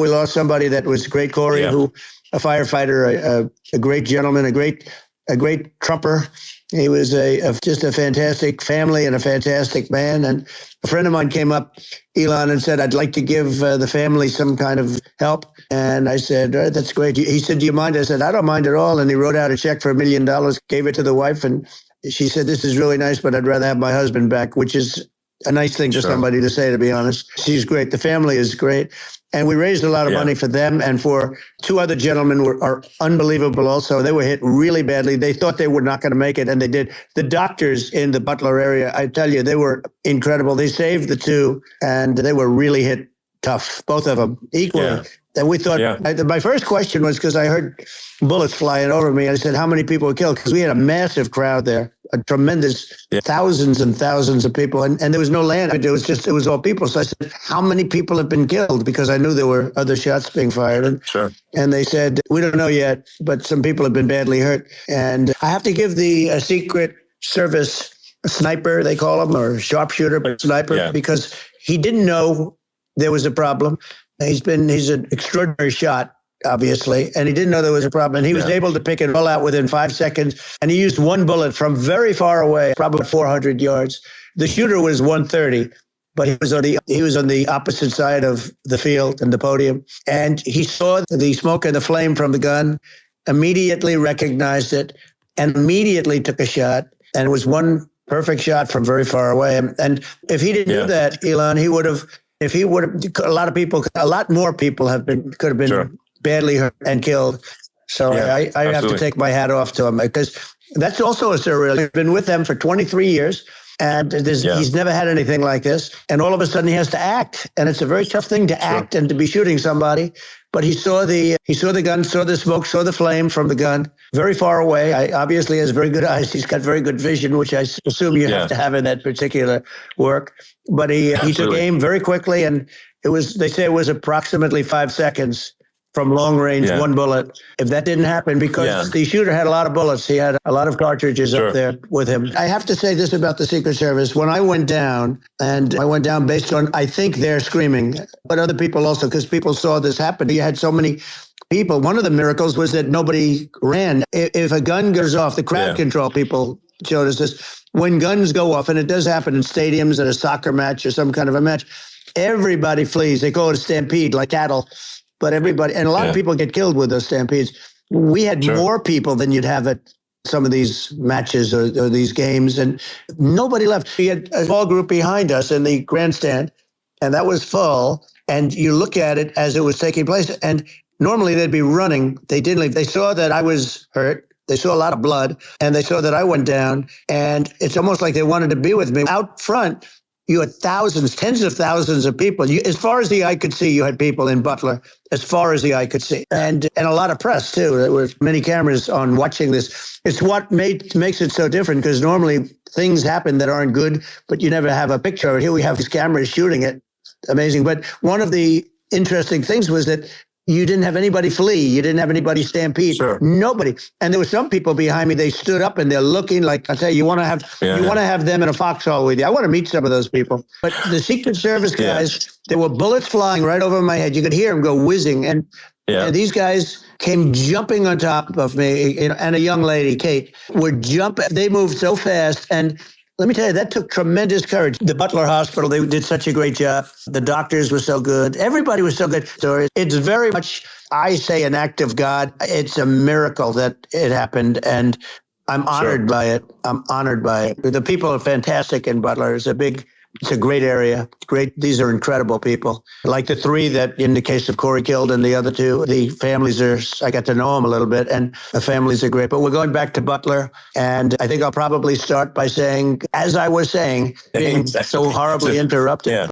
We lost somebody that was great, Corey, who a firefighter, a great gentleman, a great trumper. He was just a fantastic family and a fantastic man. And a friend of mine came up, Elon, and said, I'd like to give the family some kind of help. And I said, all right, that's great. He said, do you mind? I said, I don't mind at all. And he wrote out a check for $1 million, gave it to the wife. And she said, this is really nice, but I'd rather have my husband back, which is a nice thing for somebody to say, to be honest. She's great. The family is great. And we raised a lot of money for them and for two other gentlemen who are unbelievable also. They were hit really badly. They thought they were not going to make it, and they did. The doctors in the Butler area, I tell you, they were incredible. They saved the two, and they were really hit tough, both of them, equally. Yeah. And we thought, my first question was, because I heard bullets flying over me, I said, how many people were killed? Because we had a massive crowd there, a tremendous thousands and thousands of people. And there was no land. It was all people. So I said, how many people have been killed? Because I knew there were other shots being fired. And they said, we don't know yet, but some people have been badly hurt. And I have to give the Secret Service sniper, they call him, or sharpshooter, but sniper, because he didn't know there was a problem. He's an extraordinary shot, obviously, and he didn't know there was a problem. And he was able to pick it all out within 5 seconds. And he used one bullet from very far away, probably 400 yards. The shooter was 130, but he was on the opposite side of the field and the podium. And he saw the smoke and the flame from the gun, immediately recognized it, and immediately took a shot. And it was one perfect shot from very far away. And if he didn't do that, Elon, a lot more people could have been badly hurt and killed. So I have to take my hat off to him, because that's also a surreal. He's been with them for 23 years, and he's never had anything like this. And all of a sudden he has to act, and it's a very tough thing to act and to be shooting somebody. But he saw the gun, saw the smoke, saw the flame from the gun very far away. Obviously has very good eyes. He's got very good vision, which I assume you have to have in that particular work. But he took aim very quickly, and they say it was approximately 5 seconds from long range, one bullet. If that didn't happen, because the shooter had a lot of bullets, he had a lot of cartridges up there with him. I have to say this about the Secret Service. When I went down, and I went down based on, I think they're screaming, but other people also, because people saw this happen. You had so many people. One of the miracles was that nobody ran. If a gun goes off, the crowd control people showed us this. When guns go off, and it does happen in stadiums, at a soccer match or some kind of a match, everybody flees. They call it a stampede, like cattle. But everybody, and a lot of people get killed with those stampedes. We had more people than you'd have at some of these matches or these games, and nobody left. We had a small group behind us in the grandstand, and that was full. And you look at it as it was taking place, and normally they'd be running. They didn't leave. They saw that I was hurt. They saw a lot of blood, and they saw that I went down, and it's almost like they wanted to be with me. Out front, you had thousands, tens of thousands of people. As far as the eye could see, you had people in Butler, as far as the eye could see. And a lot of press, too. There were many cameras on watching this. It's what makes it so different, because normally things happen that aren't good, but you never have a picture of it. Here we have these cameras shooting it. Amazing. But one of the interesting things was that you didn't have anybody flee. You didn't have anybody stampede. Nobody. And there were some people behind me. They stood up and they're looking like, I tell you, you want to have them in a foxhole with you. I want to meet some of those people. But the Secret Service guys, there were bullets flying right over my head. You could hear them go whizzing. And these guys came jumping on top of me, and a young lady, Kate, would jump. They moved so fast. And let me tell you, that took tremendous courage. The Butler Hospital, they did such a great job. The doctors were so good. Everybody was so good. So it's very much, I say, an act of God. It's a miracle that it happened, and I'm honored by it. I'm honored by it. The people are fantastic in Butler. It's a great area. These are incredible people. Like the three that, in the case of Corey, killed, and the other two, the families I got to know them a little bit, and the families are great. But we're going back to Butler, and I think I'll probably start by saying, as I was saying, being so horribly interrupted.